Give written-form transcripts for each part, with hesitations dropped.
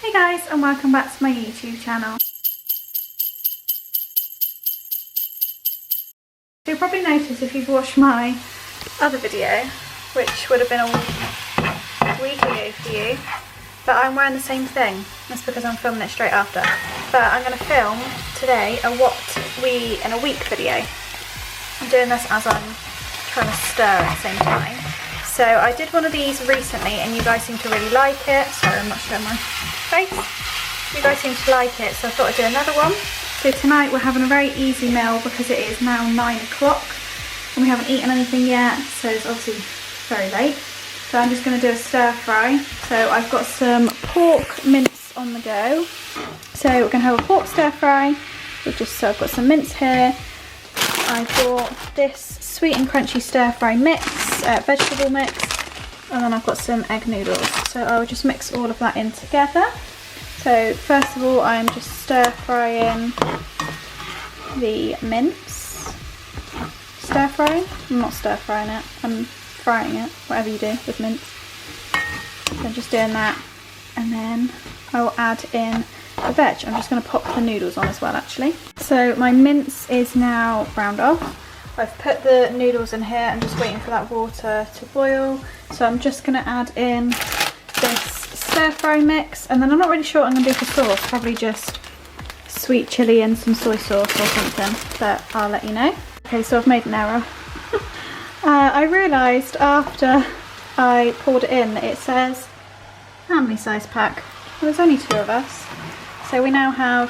Hey guys, and welcome back to my YouTube channel. So you'll probably notice if you've watched my other video, which would have been a week ago for you, but I'm wearing the same thing. That's because I'm filming it straight after. But I'm going to film today a what we in a week video. I'm doing this as I'm trying to stir at the same time. So I did one of these recently and you guys seem to really like it. Sorry, I'm not showing my face. You guys seem to like it, so I thought I'd do another one. So tonight we're having a very easy meal because it is now 9 o'clock and we haven't eaten anything yet, so it's obviously very late. So I'm just going to do a stir fry. So I've got some pork mince on the go. So we're going to have a pork stir fry. So I've got some mince here. I bought this sweet and crunchy stir fry mix, vegetable mix, and then I've got some egg noodles. So I'll just mix all of that in together. So first of all, I'm just stir frying the mince. Stir frying? I'm not stir frying it, I'm frying it, whatever you do with mince. So I'm just doing that, and then I'll add in the veg. I'm just going to pop the noodles on as well actually. So my mince is now browned off. I've put the noodles in here. I'm just waiting for that water to boil. So I'm just going to add in this stir fry mix, and then I'm not really sure what I'm going to do for sauce. Probably just sweet chilli and some soy sauce or something, but I'll let you know. Okay, so I've made an error. I realised after I poured it in that it says family size pack. Well, there's only 2 of us. So we now have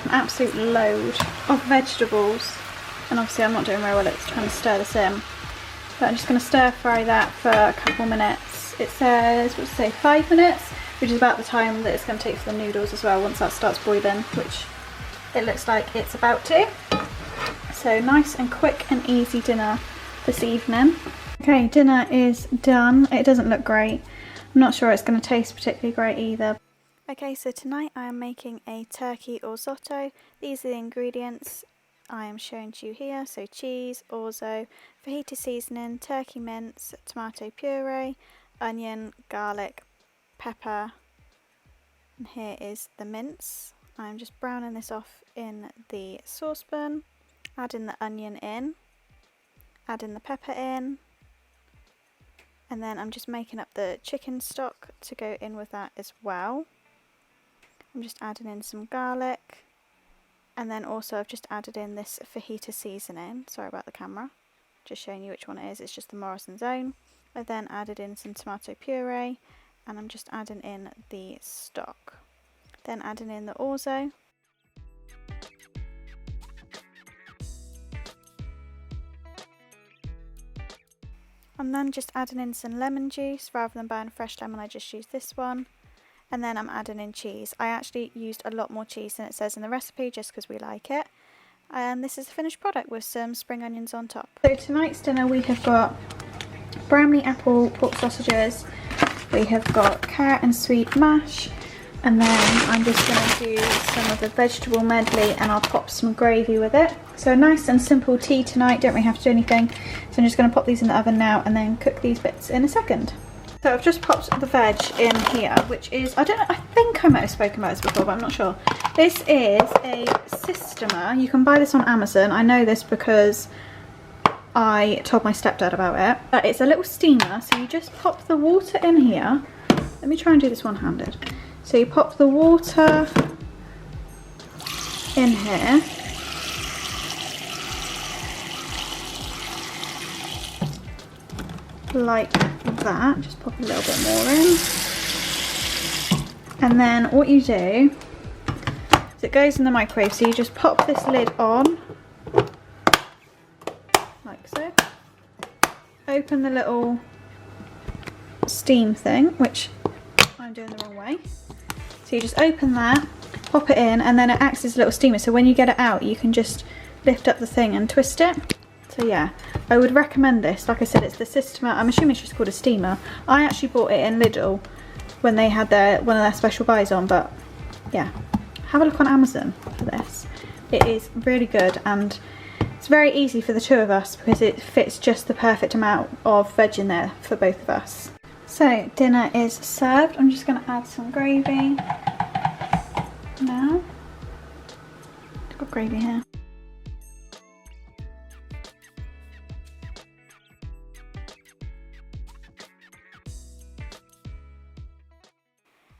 an absolute load of vegetables, and obviously I'm not doing very well at trying to stir this in, but I'm just going to stir fry that for a couple minutes. It says, what does it say, 5 minutes, which is about the time that it's going to take for the noodles as well once that starts boiling, which it looks like it's about to. So nice and quick and easy dinner this evening. Okay, dinner is done. It doesn't look great. I'm not sure it's going to taste particularly great either. Okay, so tonight I am making a turkey orzotto. These are the ingredients I am showing to you here. So cheese, orzo, fajita seasoning, turkey mince, tomato puree, onion, garlic, pepper, and here is the mince. I'm just browning this off in the saucepan, adding the onion in, adding the pepper in, and then I'm just making up the chicken stock to go in with that as well. I'm just adding in some garlic, and then also I've just added in this fajita seasoning. Sorry about the camera, just showing you which one it is. It's just the Morrison's Own. I then added in some tomato puree, and I'm just adding in the stock. Then adding in the orzo. I'm then just adding in some lemon juice. Rather than buying fresh lemon, I just used this one. And then I'm adding in cheese. I actually used a lot more cheese than it says in the recipe just because we like it. And this is the finished product with some spring onions on top. So tonight's dinner we have got Bramley apple pork sausages, we have got carrot and sweet mash, and then I'm just going to do some of the vegetable medley and I'll pop some gravy with it. So a nice and simple tea tonight, don't really have to do anything. So I'm just going to pop these in the oven now and then cook these bits in a second. So I've just popped the veg in here, which is, I don't know, I think I might have spoken about this before, but I'm not sure. This is a Systema. You can buy this on Amazon. I know this because I told my stepdad about it. But it's a little steamer, so you just pop the water in here. Let me try and do this one-handed. So you pop the water in here. Like that, just pop a little bit more in, and then what you do is it goes in the microwave, so you just pop this lid on like so, open the little steam thing, which I'm doing the wrong way, so you just open that, pop it in, and then it acts as a little steamer, so when you get it out you can just lift up the thing and twist it. So yeah, I would recommend this. Like I said, it's the Systema. I'm assuming it's just called a steamer. I actually bought it in Lidl when they had one of their special buys on, but yeah, have a look on Amazon for this. It is really good and it's very easy for the 2 of us because it fits just the perfect amount of veg in there for both of us. So dinner is served. I'm just going to add some gravy. now. I've got gravy here.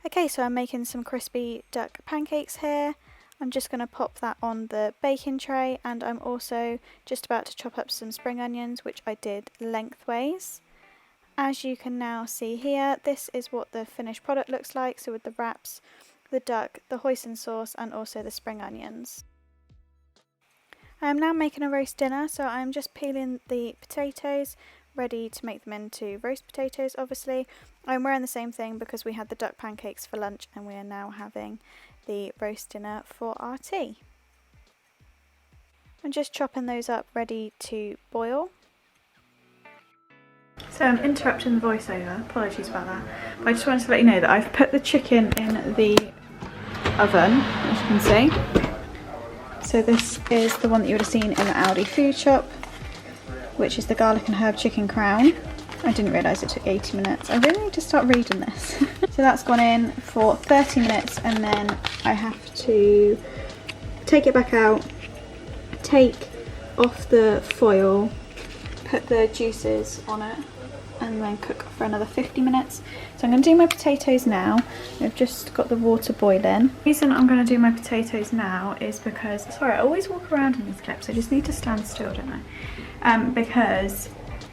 Okay, so I'm making some crispy duck pancakes here. I'm just going to pop that on the baking tray, and I'm also just about to chop up some spring onions, which I did lengthways. As you can now see here, this is what the finished product looks like, so with the wraps, the duck, the hoisin sauce, and also the spring onions. I am now making a roast dinner, so I'm just peeling the potatoes, ready to make them into roast potatoes obviously. I'm wearing the same thing because we had the duck pancakes for lunch and we are now having the roast dinner for our tea. I'm just chopping those up ready to boil. So I'm interrupting the voiceover, apologies about that, but I just wanted to let you know that I've put the chicken in the oven, as you can see. So this is the one that you would have seen in the Aldi food shop, which is the garlic and herb chicken crown. I didn't realise it took 80 minutes. I really need to start reading this. So that's gone in for 30 minutes and then I have to take it back out, take off the foil, put the juices on it and then cook for another 50 minutes. So I'm going to do my potatoes now. I've just got the water boiling. The reason I'm going to do my potatoes now is because, sorry, I always walk around in these clips, I just need to stand still, don't I? Because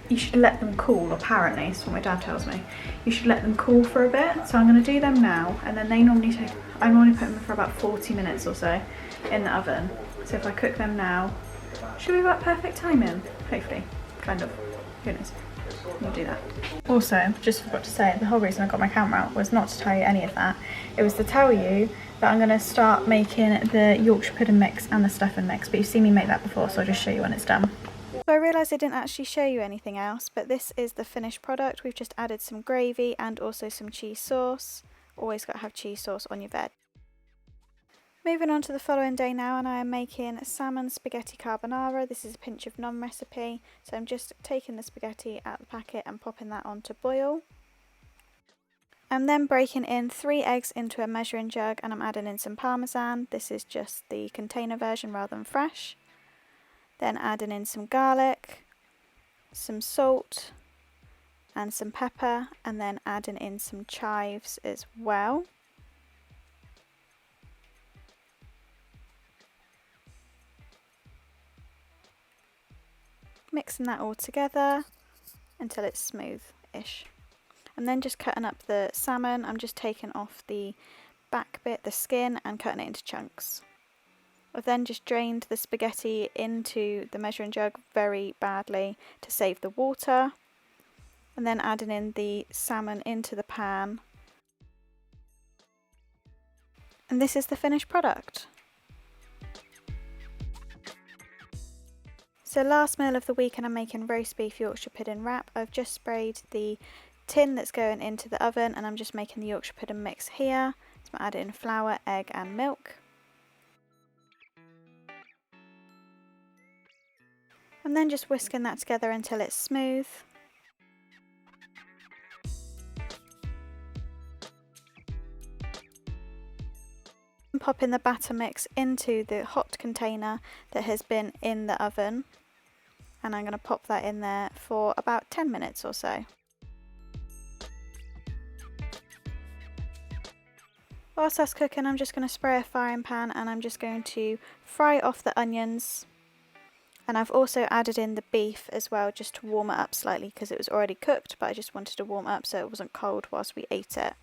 you should let them cool, apparently, that's what my dad tells me. You should let them cool for a bit, so I'm going to do them now, and then they normally take, I normally put them for about 40 minutes or so in the oven. So if I cook them now, should be about perfect timing, hopefully, kind of, who knows. We'll do that. Also, just forgot to say, the whole reason I got my camera out was not to tell you any of that. It was to tell you that I'm going to start making the Yorkshire pudding mix and the stuffing mix, but you've seen me make that before, so I'll just show you when it's done. So I realised I didn't actually show you anything else, but this is the finished product. We've just added some gravy and also some cheese sauce. Always got to have cheese sauce on your veg. Moving on to the following day now, and I am making salmon spaghetti carbonara. This is a pinch of none recipe, so I'm just taking the spaghetti out of the packet and popping that on to boil. I'm then breaking in 3 eggs into a measuring jug and I'm adding in some parmesan. This is just the container version rather than fresh. Then adding in some garlic, some salt and some pepper, and then adding in some chives as well. Mixing that all together until it's smooth-ish. And then just cutting up the salmon. I'm just taking off the back bit, the skin, and cutting it into chunks. I've then just drained the spaghetti into the measuring jug very badly to save the water. And then adding in the salmon into the pan. And this is the finished product. So last meal of the week, and I'm making roast beef Yorkshire pudding wrap. I've just sprayed the tin that's going into the oven and I'm just making the Yorkshire pudding mix here. So I'm adding flour, egg and milk. And then just whisking that together until it's smooth. And popping the batter mix into the hot container that has been in the oven. And I'm going to pop that in there for about 10 minutes or so. Whilst that's cooking, I'm just going to spray a frying pan and I'm just going to fry off the onions. And I've also added in the beef as well, just to warm it up slightly because it was already cooked, but I just wanted to warm it up so it wasn't cold whilst we ate it.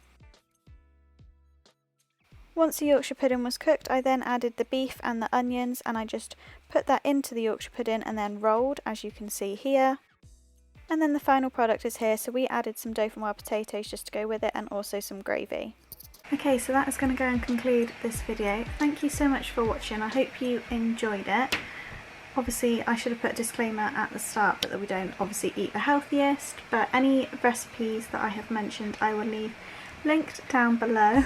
Once the Yorkshire pudding was cooked, I then added the beef and the onions and I just put that into the Yorkshire pudding and then rolled, as you can see here. And then the final product is here, so we added some Dauphinoise potatoes just to go with it and also some gravy. Okay, so that is going to go and conclude this video. Thank you so much for watching. I hope you enjoyed it. Obviously, I should have put a disclaimer at the start, but that we don't obviously eat the healthiest. But any recipes that I have mentioned, I will leave linked down below.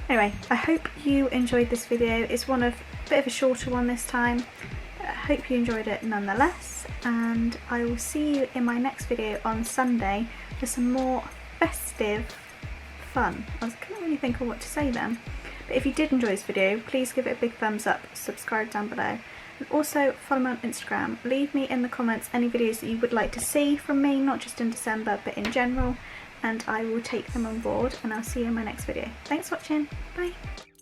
Anyway, I hope you enjoyed this video. It's a bit of a shorter one this time. I hope you enjoyed it nonetheless, and I will see you in my next video on Sunday for some more festive fun. Couldn't really think of what to say then. But if you did enjoy this video, please give it a big thumbs up, subscribe down below, and also follow me on Instagram. Leave me in the comments any videos that you would like to see from me, not just in December but in general, and I will take them on board, and I'll see you in my next video. Thanks for watching, bye!